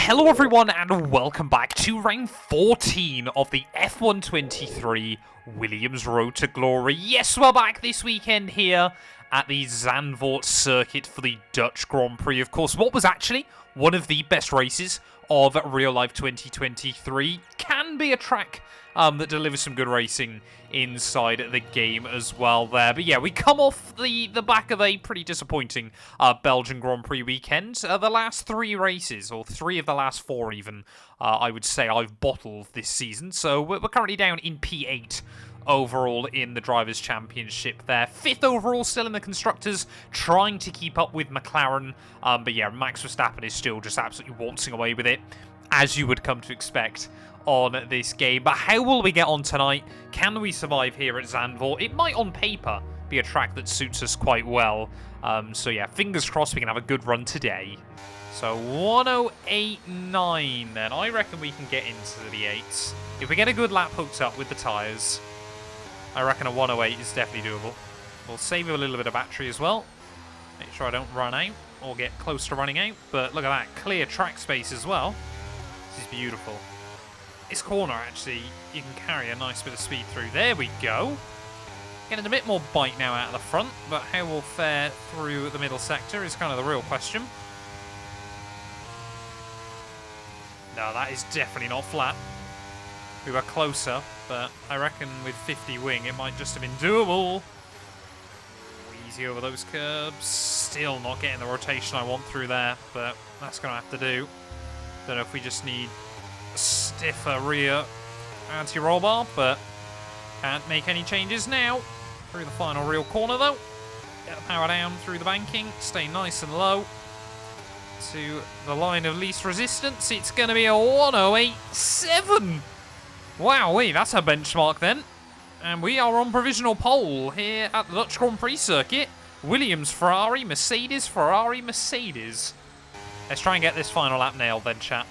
Hello everyone and welcome back to round 14 of the F1 23 Williams Road to Glory. Yes, we're back this weekend here at the Zandvoort circuit for the Dutch Grand Prix. Of course, what was actually one of the best races of real life 2023. Can be a track that delivers some good racing inside the game as well there. But yeah, we come off the back of a pretty disappointing Belgian Grand Prix weekend. The last three races, or three of the last four even, I would say I've bottled this season. So we're currently down in P8 overall in the Drivers' Championship there. Fifth overall still in the Constructors, trying to keep up with McLaren. But yeah, Max Verstappen is still just absolutely waltzing away with it, as you would come to expect on this game. But how will we get on tonight? Can we survive here at Zandvoort? It might on paper be a track that suits us quite well. So yeah, fingers crossed we can have a good run today. So 108.9 then. I reckon we can get into the 8s. If we get a good lap hooked up with the tyres, I reckon a 108 is definitely doable. We'll save a little bit of battery as well. Make sure I don't run out or get close to running out. But look at that, clear track space as well. This is beautiful. This corner, actually, you can carry a nice bit of speed through. There we go. Getting a bit more bite now out of the front, but how we'll fare through the middle sector is kind of the real question. No, that is definitely not flat. We were closer, but I reckon with 50 wing, it might just have been doable. Easy over those curbs. Still not getting the rotation I want through there, but that's going to have to do. Don't know if we just need a stiffer rear anti-roll bar, but can't make any changes now. Through the final real corner, though. Get the power down through the banking. Stay nice and low to the line of least resistance. It's going to be a 108.7. Wowee, that's a benchmark then. And we are on provisional pole here at the Dutch Grand Prix circuit. Williams, Ferrari, Mercedes, Ferrari, Mercedes. Let's try and get this final lap nailed then, chat.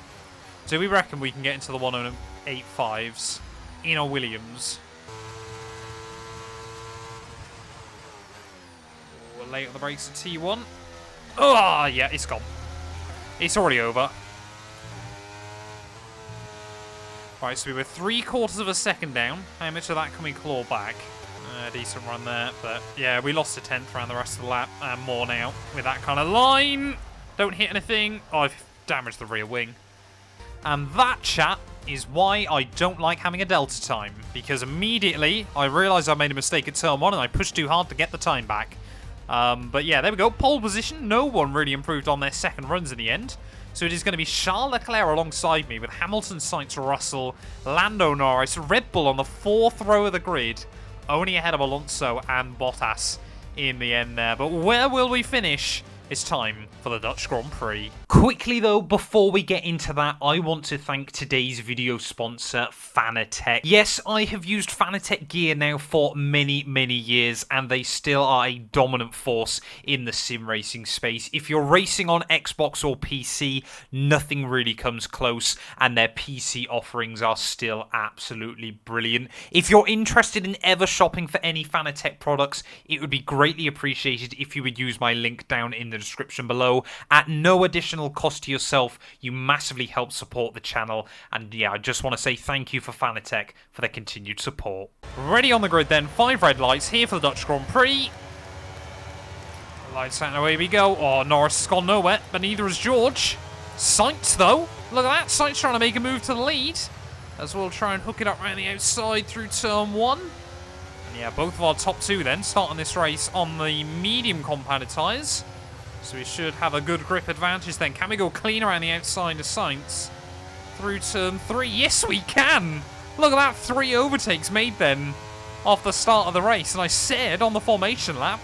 Do we reckon we can get into the 108.5s in a Williams? We're late on the brakes at T1. Oh, yeah, it's gone. It's already over. Right, so we were 3/4 of a second down. How much of that can we claw back? Decent run there, but yeah, we lost a 10th around the rest of the lap, and more now with that kind of line. Don't hit anything. Oh, I've damaged the rear wing. And that, chat, is why I don't like having a delta time, because immediately I realised I made a mistake at turn 1 and I pushed too hard to get the time back. But yeah, there we go. Pole position. No one really improved on their second runs in the end. So it is going to be Charles Leclerc alongside me with Hamilton, Sainz, Russell, Lando Norris, Red Bull on the 4th row of the grid, only ahead of Alonso and Bottas in the end there. But where will we finish? It's time for the Dutch Grand Prix. Quickly though, before we get into that, I want to thank today's video sponsor, Fanatec. Yes, I have used Fanatec gear now for many, many years, and they still are a dominant force in the sim racing space. If you're racing on Xbox or PC, nothing really comes close, and their PC offerings are still absolutely brilliant. If you're interested in ever shopping for any Fanatec products, it would be greatly appreciated if you would use my link down in the description below. At no additional cost to yourself, you massively help support the channel, and yeah, I just want to say thank you for Fanatec for their continued support. Ready on the grid then, 5 red lights here for the Dutch Grand Prix. Lights out and away we go. Oh, Norris has gone nowhere, but neither has George. Sainz though, look at that, Sainz trying to make a move to the lead, as we'll try and hook it up around the outside through turn 1. And yeah, both of our top 2 then starting this race on the medium compounded tyres. So we should have a good grip advantage then. Can we go clean around the outside of Sainz through turn 3? Yes, we can! Look at that, 3 overtakes made then off the start of the race. And I said on the formation lap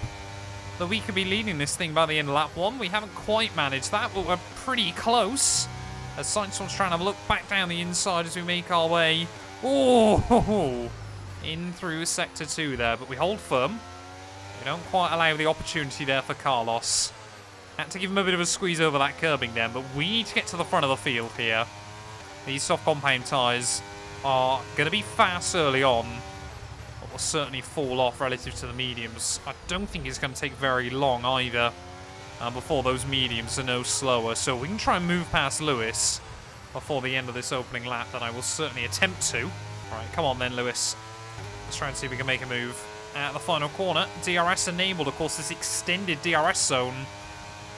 that we could be leading this thing by the end of lap 1. We haven't quite managed that, but we're pretty close. As Sainz was trying to look back down the inside as we make our way. Oh, in through sector 2 there, but we hold firm. We don't quite allow the opportunity there for Carlos. Had to give him a bit of a squeeze over that curbing then, but we need to get to the front of the field here. These soft compound tyres are going to be fast early on, but will certainly fall off relative to the mediums. I don't think it's going to take very long either before those mediums are no slower. So we can try and move past Lewis. before the end of this opening lap, then I will certainly attempt to. Alright, come on then, Lewis. Let's try and see if we can make a move at the final corner. DRS enabled, of course, this extended DRS zone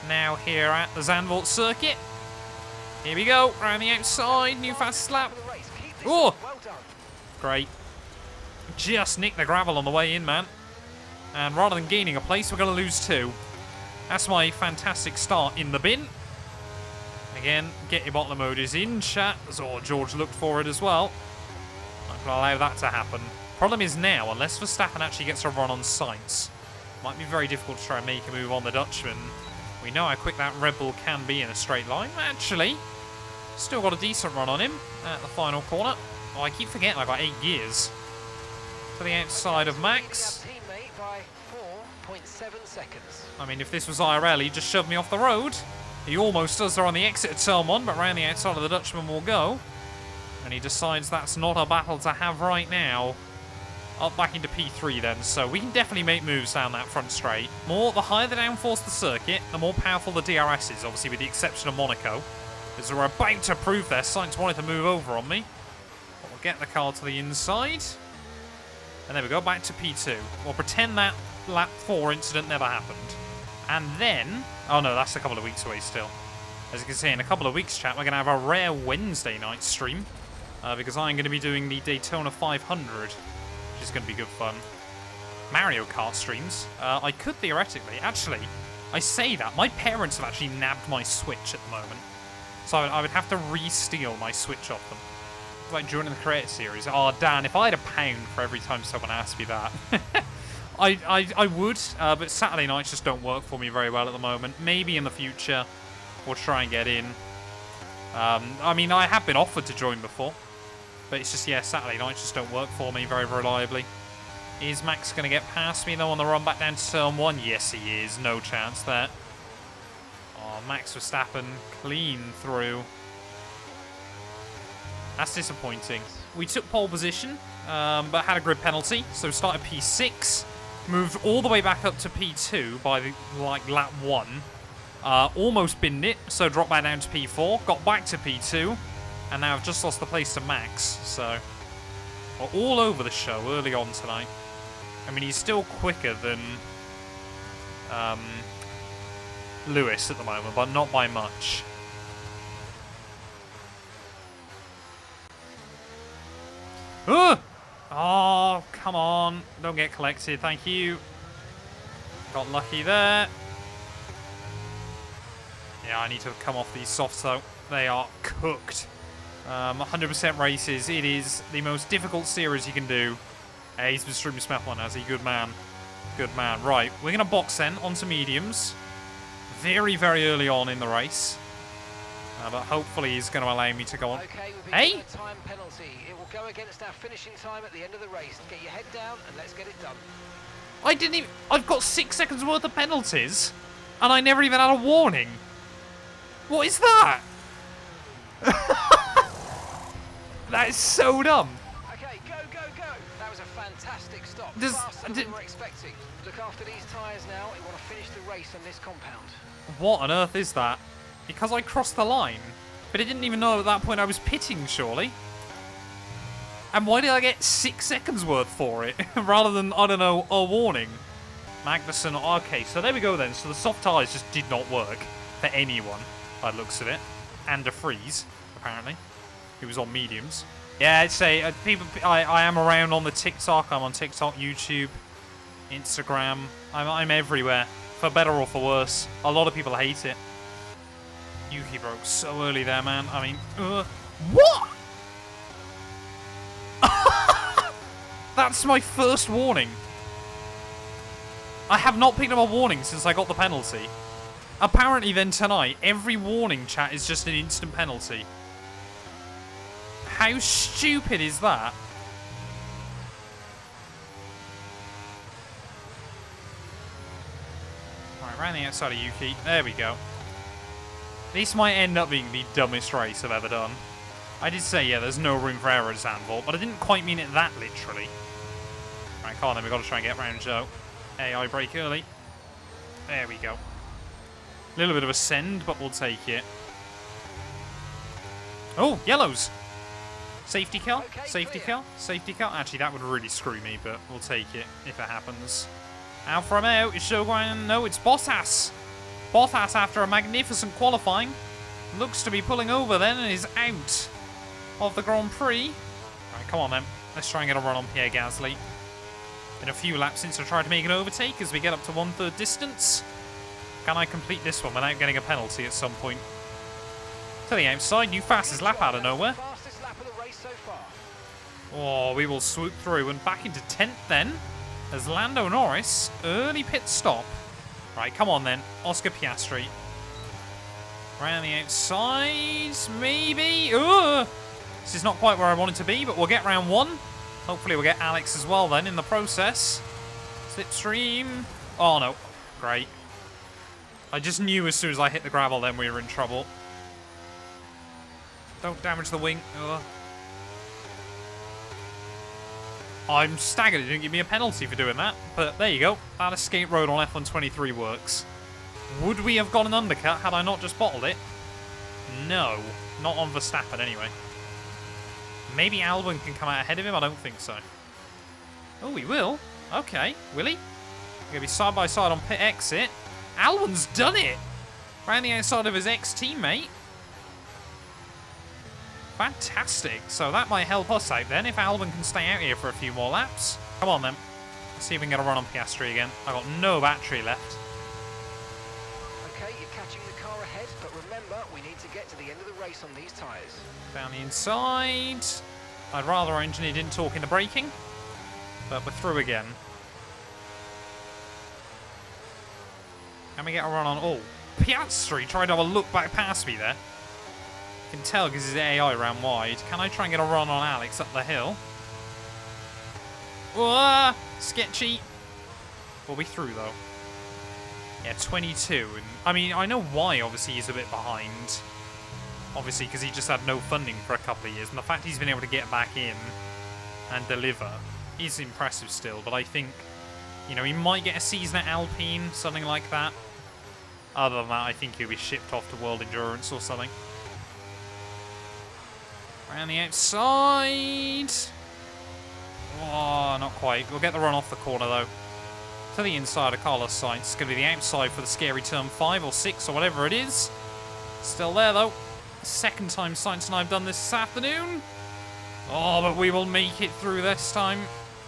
now here at the Zandvoort circuit. Here we go, around the outside, new fast lap. Oh! Great. Just nicked the gravel on the way in, man. And rather than gaining a place, we're going to lose 2. That's my fantastic start in the bin. Again, get your bottle emojis in chat. Oh, George looked for it as well. Not going to allow that to happen. Problem is now, unless Verstappen actually gets a run on Sainz, might be very difficult to try and make a move on the Dutchman. We know how quick that Red Bull can be in a straight line. Actually, still got a decent run on him at the final corner. Oh, I keep forgetting I've got 8 gears. To the outside of Max. I mean, if this was IRL, he'd just shove me off the road. He almost does there on the exit of turn 1, but around the outside of the Dutchman will go. And he decides that's not a battle to have right now. Up back into P3 then, so we can definitely make moves down that front straight. The higher the downforce of the circuit, the more powerful the DRS is, obviously with the exception of Monaco. As we're about to prove there, Sainz wanted to move over on me. But we'll get the car to the inside. And there we go, back to P2. We'll pretend that lap 4 incident never happened. And then, oh no, that's a couple of weeks away still. As you can see, in a couple of weeks, chat, we're going to have a rare Wednesday night stream. Because I'm going to be doing the Daytona 500. Which is going to be good fun. Mario Kart streams. I could theoretically, actually, I say that. My parents have actually nabbed my Switch at the moment. So I would have to re-steal my Switch off them. Like during the Creator Series. Oh, Dan, if I had £1 for every time someone asked me that. I would, but Saturday nights just don't work for me very well at the moment. Maybe in the future we'll try and get in. I mean, I have been offered to join before. But it's just, yeah, Saturday nights just don't work for me very reliably. Is Max going to get past me, though, on the run back down to turn 1? Yes, he is. No chance there. Oh, Max Verstappen clean through. That's disappointing. We took pole position, but had a grid penalty. So started P6. Moved all the way back up to P2 by, lap 1. Almost binned it, so dropped back down to P4. Got back to P2. And now I've just lost the place to Max, so we're all over the show early on tonight. I mean, he's still quicker than Lewis at the moment, but not by much. Oh, come on. Don't get collected, thank you. Got lucky there. Yeah, I need to come off these softs, though. They are cooked. 100% races. It is the most difficult series you can do. He's been streaming Smethman, has he? Good man. Good man. Right, we're going to box then onto mediums. Very, very early on in the race. But hopefully he's going to allow me to go on. Okay, hey! Time penalty. It will go against our finishing time at the end of the race. Get your head down and let's get it done. I didn't even... I've got 6 seconds worth of penalties. And I never even had a warning. What is that? That is so dumb. Okay, go, go, go. That was a fantastic stop. Faster than we were expecting. Look after these tyres now. We want to finish the race on this compound. What on earth is that? Because I crossed the line. But I didn't even know at that point I was pitting, surely. And why did I get 6 seconds worth for it? Rather than, I don't know, a warning. Magnussen, okay, so there we go then. So the soft tyres just did not work for anyone, by the looks of it. And a freeze, apparently. He was on mediums. Yeah, I'd say people. I am around on the TikTok. I'm on TikTok, YouTube, Instagram. I'm everywhere, for better or for worse. A lot of people hate it. Yuki broke so early there, man. I mean, what? That's my first warning. I have not picked up a warning since I got the penalty. Apparently then tonight, every warning chat is just an instant penalty. How stupid is that? Right, around the outside of Yuki. There we go. This might end up being the dumbest race I've ever done. I did say, yeah, there's no room for error at Zandvoort, but I didn't quite mean it that literally. Right, come on then, we've got to try and get round Joe. AI brake early. There we go. A little bit of a send, but we'll take it. Oh, yellows. Safety car, Okay, safety clear. car, safety car. Actually, that would really screw me, but we'll take it if it happens. Alfa Romeo is showing. No, it's Bottas. Bottas, after a magnificent qualifying, looks to be pulling over then and is out of the Grand Prix. Right, come on then. Let's try and get a run on Pierre Gasly. Been a few laps since I tried to make an overtake as we get up to 1/3 distance. Can I complete this one without getting a penalty at some point? To the outside, new fastest lap out of nowhere. Fastest lap of the race so far. Oh, we will swoop through and back into 10th then. As Lando Norris, early pit stop. Right, come on then. Oscar Piastri. Around the outside, maybe. Ugh. This is not quite where I wanted to be, but we'll get round 1. Hopefully we'll get Alex as well then in the process. Slipstream. Oh no. Great. I just knew as soon as I hit the gravel then we were in trouble. Don't damage the wing. Ugh. I'm staggered it didn't give me a penalty for doing that, but there you go. That escape road on F123 works. Would we have got an undercut had I not just bottled it? No. Not on Verstappen anyway. Maybe Albon can come out ahead of him? I don't think so. Oh, he will? Okay. Will he? We're going to be side by side on pit exit. Albon's done it! Round the outside of his ex-teammate. Fantastic. So that might help us out then if Albon can stay out here for a few more laps. Come on then. Let's see if we can get a run on Piastri again. I've got no battery left. Okay, you're catching the car ahead, but remember, we need to get to the end of the race on these tyres. Down the inside. I'd rather our engineer didn't talk in the braking. But we're through again. Can we get a run on... Oh, Piastri tried to have a look back past me there. You can tell because his AI ran wide. Can I try and get a run on Alex up the hill? Whoa, sketchy. We'll be through though. Yeah, 22. And I mean, I know why obviously he's a bit behind. Obviously because he just had no funding for a couple of years. And the fact he's been able to get back in and deliver is impressive still. But I think, you know, he might get a season at Alpine, something like that. Other than that, I think he'll be shipped off to World Endurance or something. Around the outside. Oh, not quite. We'll get the run off the corner, though. To the inside of Carlos Sainz. It's going to be the outside for the scary turn 5 or 6 or whatever it is. Still there, though. Second time Sainz and I have done this afternoon. Oh, but we will make it through this time.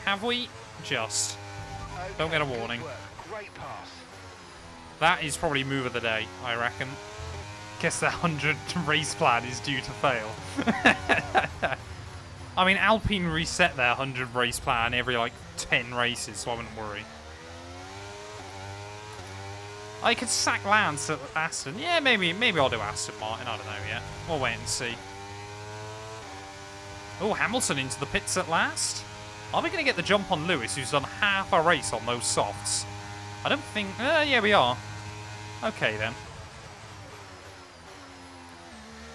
Have we? Just. Okay, Don't get a warning. good work. Great pass. That is probably move of the day, I reckon. Guess the 100 race plan is due to fail. I mean, Alpine reset their 100 race plan every, like, 10 races, so I wouldn't worry. I could sack Lance at Aston. Yeah, maybe I'll do Aston Martin. I don't know yet. We'll wait and see. Oh, Hamilton into the pits at last. Are we going to get the jump on Lewis, who's done half a race on those softs? I don't think... yeah, we are. Okay, then.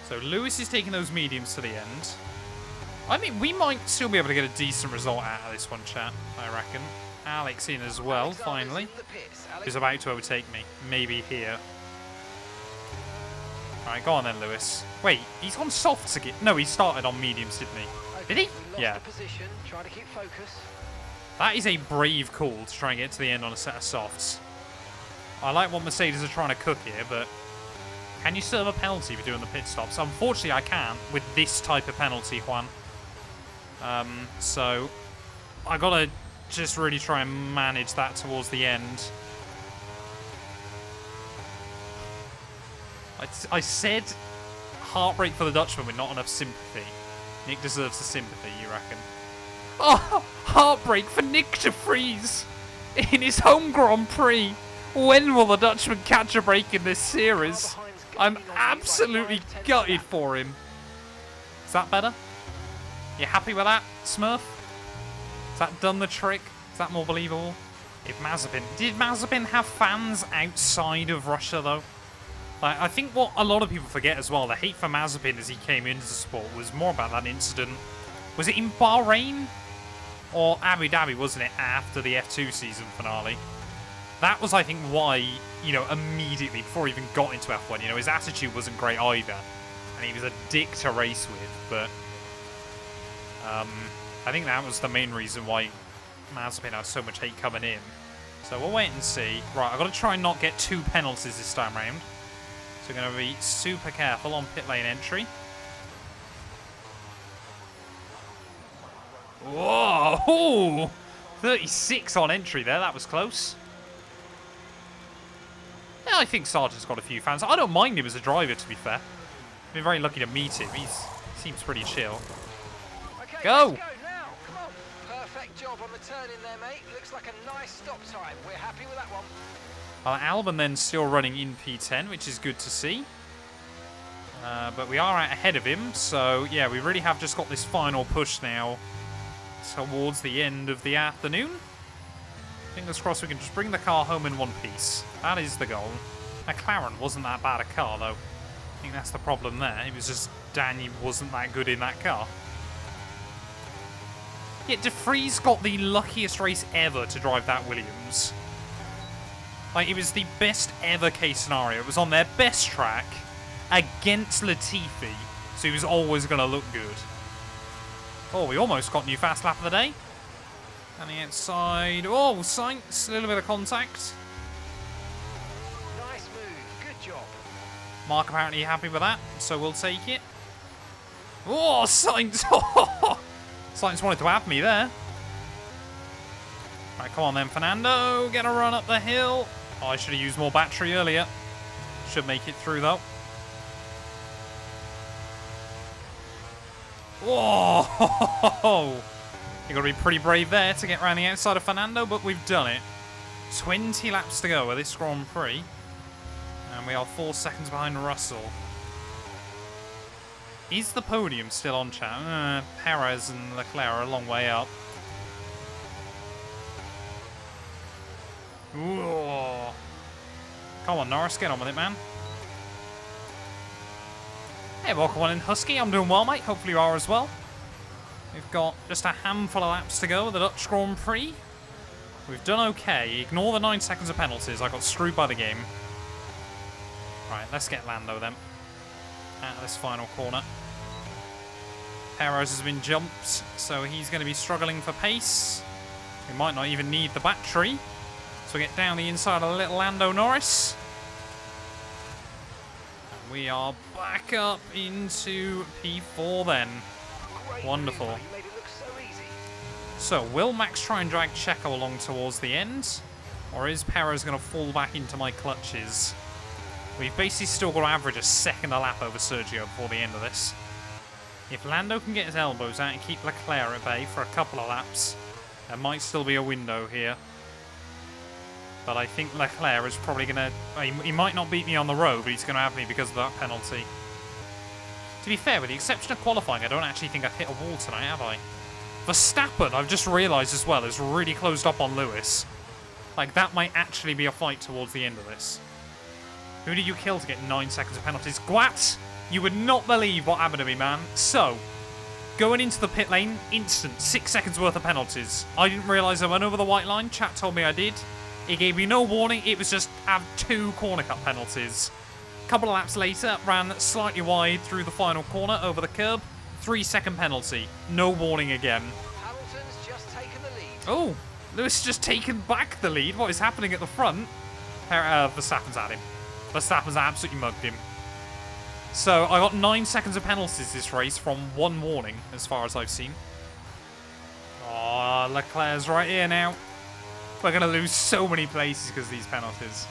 So Lewis is taking those mediums to the end. I mean, we might still be able to get a decent result out of this one, chat, I reckon. Alex in as well, finally. He's about to overtake me. Maybe here. Alright, go on then, Lewis. Wait, he's on softs again. No, he started on mediums, didn't he? Okay, Did he? we lost Yeah. the position. Try to keep focus. That is a brave call to try and get to the end on a set of softs. I like what Mercedes are trying to cook here, but can you serve a penalty for doing the pit stops? Unfortunately, I can't with this type of penalty, Juan. So I gotta just really try and manage that towards the end. I said heartbreak for the Dutchman with not enough sympathy. Nick deserves the sympathy, you reckon? Oh, heartbreak for Nick de Vries in his home Grand Prix. When will the Dutchman catch a break in this series? I'm absolutely gutted for him. Is that better? You happy with that, Smurf? Has that done the trick? Is that more believable? If Mazepin... Did Mazepin have fans outside of Russia, though? Like, I think what a lot of people forget as well, the hate for Mazepin as he came into the sport was more about that incident. Was it in Bahrain? Or Abu Dhabi, wasn't it, after the F2 season finale? That was, I think, why, you know, immediately, before he even got into F1, you know, his attitude wasn't great either. and he was a dick to race with, but I think that was the main reason why Mazepin had so much hate coming in. So we'll wait and see. Right, I've got to try and not get 2 penalties this time round. So we're going to be super careful on pit lane entry. Whoa! Ooh, 36 on entry there. That was close. Yeah, I think Sargent's got a few fans. I don't mind him as a driver, to be fair. I've been very lucky to meet him. He seems pretty chill. Okay, Go! let's go now. Come on. Perfect job on the turn in there, mate. Looks like a nice stop time. We're happy with that one. Albon then still running in P10, which is good to see. But we are out ahead of him, so yeah, we really have just got this final push now towards the end of the afternoon. Fingers crossed we can just bring the car home in one piece. That is the goal. McLaren wasn't that bad a car, though. I think that's the problem there. It was just Danny wasn't that good in that car. Yet De Vries got the luckiest race ever to drive that Williams. Like, it was the best ever case scenario. It was on their best track against Latifi, so he was always going to look good. Oh, we almost got new fast lap of the day. And the outside. Oh, Sainz, a little bit of contact. Nice move. Good job. Mark apparently happy with that, so we'll take it. Oh, Sainz. Sainz wanted to have me there. Right, come on then, Fernando. Get a run up the hill. Oh, I should have used more battery earlier. Should make it through, though. Whoa! You've got to be pretty brave there to get around the outside of Fernando, but we've done it. 20 laps to go with this Grand Prix. And we are 4 seconds behind Russell. Is the podium still on, chat? Perez and Leclerc are a long way up. Ooh. Come on, Norris, get on with it, man. Hey, welcome on in, Husky. I'm doing well, mate. Hopefully you are as well. We've got just a handful of laps to go with the Dutch Grand Prix. We've done okay. Ignore the 9 seconds of penalties. I got screwed by the game. Right, let's get Lando then. Out of this final corner. Perez has been jumped, so he's going to be struggling for pace. We might not even need the battery. So we get down the inside of little Lando Norris. And we are back up into P4 then. Wonderful. You made it look so easy. So, will Max try and drag Checo along towards the end? Or is Perez going to fall back into my clutches? We've basically still got to average a second a lap over Sergio before the end of this. If Lando can get his elbows out and keep Leclerc at bay for a couple of laps, there might still be a window here. But I think Leclerc is probably going to... He might not beat me on the road, but he's going to have me because of that penalty. To be fair, with the exception of qualifying, I don't actually think I've hit a wall tonight, have I? Verstappen, I've just realised as well, is really closed up on Lewis. Like, that might actually be a fight towards the end of this. Who did you kill to get 9 seconds of penalties? Gwat! You would not believe what happened to me, man. So, going into the pit lane, instant, 6 seconds worth of penalties. I didn't realise I went over the white line. Chat told me I did. It gave me no warning. It was just, have 2 corner cut penalties. Couple of laps later, ran slightly wide through the final corner over the curb. 3-second penalty. No warning again. Hamilton's just taken the lead. Oh, Lewis just taken back the lead. What is happening at the front? Verstappen's at him. Verstappen's absolutely mugged him. So I got 9 seconds of penalties this race from 1 warning, as far as I've seen. Oh, Leclerc's right here now. We're going to lose so many places because of these penalties.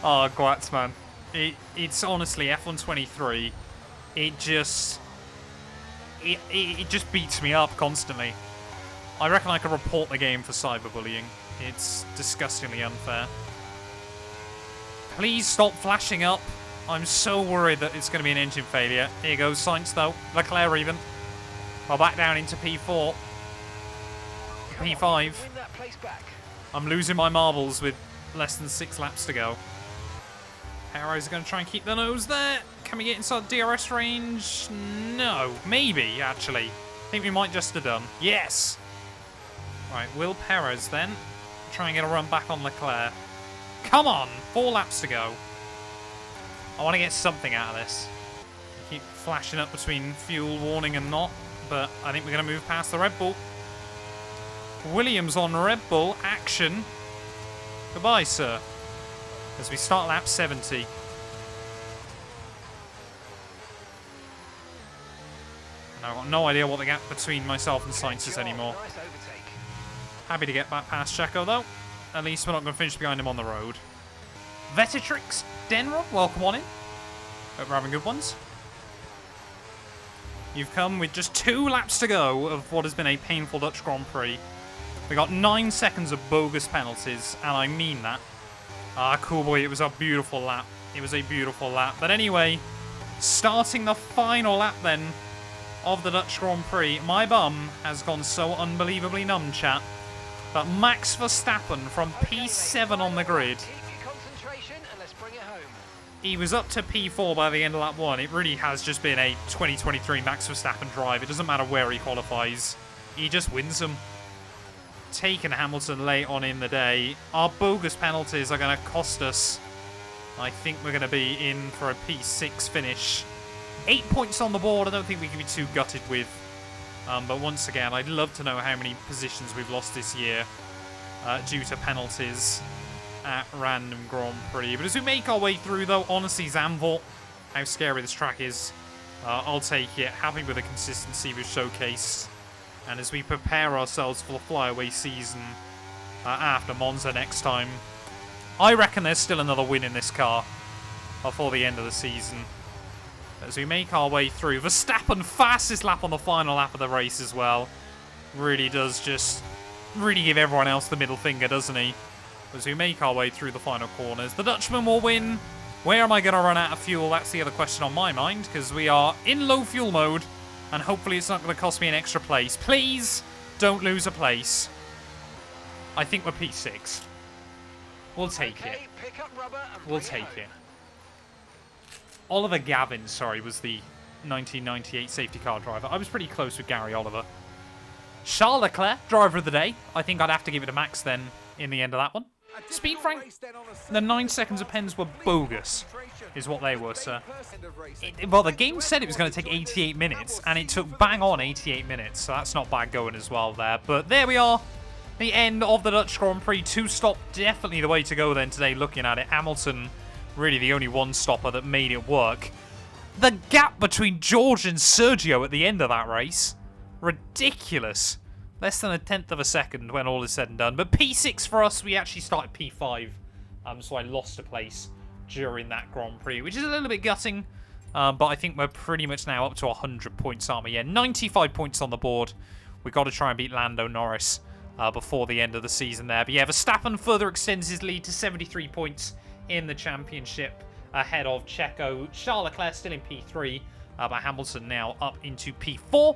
Oh, Gwats, man. It's honestly F1 23. It just beats me up constantly. I reckon I could report the game for cyberbullying. It's disgustingly unfair. Please stop flashing up. I'm so worried that it's going to be an engine failure. Here goes Sainz, though. Leclerc even. Well, back down into P4. P5. Win that place back. I'm losing my marbles with less than 6 laps to go. Perez is going to try and keep the nose there. Can we get inside DRS range? No. Maybe, actually. I think we might just have done. Yes! Right, will Perez then try and get a run back on Leclerc. Come on! 4 laps to go. I want to get something out of this. Keep flashing up between fuel warning and not, but I think we're going to move past the Red Bull. Williams on Red Bull, action. Goodbye, sir. As we start lap 70. And I've got no idea what the gap between myself and Sainz is anymore. Nice overtake. Happy to get back past Checo, though. At least we're not going to finish behind him on the road. Vetatrix Denrod, welcome on in. Hope we're having good ones. You've come with just 2 laps to go of what has been a painful Dutch Grand Prix. We got 9 seconds of bogus penalties, and I mean that. Ah, cool boy, it was a beautiful lap. It was a beautiful lap. But anyway, starting the final lap then of the Dutch Grand Prix, my bum has gone so unbelievably numb, chat. But Max Verstappen from P7 on the grid. Keep your concentration and let's bring it home. He was up to P4 by the end of lap 1. It really has just been a 2023 Max Verstappen drive. It doesn't matter where he qualifies. He just wins them. Taking Hamilton late on in the day. Our bogus penalties are going to cost us. I think we're going to be in for a P6 finish. 8 points on the board. I don't think we can be too gutted with. But once again, I'd love to know how many positions we've lost this year due to penalties at random Grand Prix. But as we make our way through, though, honestly, Zandvoort, how scary this track is, I'll take it. Happy with the consistency we've showcased. And as we prepare ourselves for the flyaway season after Monza next time, I reckon there's still another win in this car before the end of the season. As we make our way through, Verstappen fastest lap on the final lap of the race as well. Really does just really give everyone else the middle finger, doesn't he? As we make our way through the final corners, the Dutchman will win. Where am I going to run out of fuel? That's the other question on my mind, because we are in low fuel mode, and hopefully it's not going to cost me an extra place. Please don't lose a place. I think we're P6. We'll take it. Pick up rubber and We'll bring take home. it. Oliver Gavin, sorry, was the 1998 safety car driver. I was pretty close with Gary Oliver. Charles Leclerc, driver of the day. I think I'd have to give it to Max then in the end of that one. Speed Frank, the 9 seconds of pens were bogus, is what they were, sir. Well, the game said it was going to take 88 minutes, and it took bang on 88 minutes, so that's not bad going as well there. But there we are, the end of the Dutch Grand Prix. 2-stop, definitely the way to go then today, looking at it. Hamilton, really the only one-stopper that made it work. The gap between George and Sergio at the end of that race, ridiculous. Less than a tenth of a second when all is said and done. But P6 for us, we actually started P5. So I lost a place during that Grand Prix, which is a little bit gutting. But I think we're pretty much now up to 100 points, aren't we? Yeah, 95 points on the board. We've got to try and beat Lando Norris before the end of the season there. But yeah, Verstappen further extends his lead to 73 points in the championship ahead of Checo. Charles Leclerc still in P3, but Hamilton now up into P4.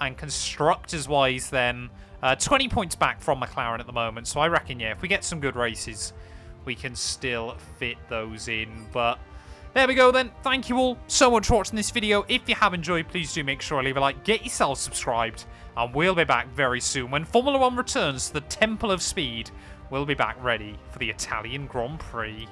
And constructors-wise then, 20 points back from McLaren at the moment. So I reckon, yeah, if we get some good races, we can still fit those in. But there we go then. Thank you all so much for watching this video. If you have enjoyed, please do make sure to leave a like, get yourself subscribed, and we'll be back very soon. When Formula 1 returns to the Temple of Speed, we'll be back ready for the Italian Grand Prix.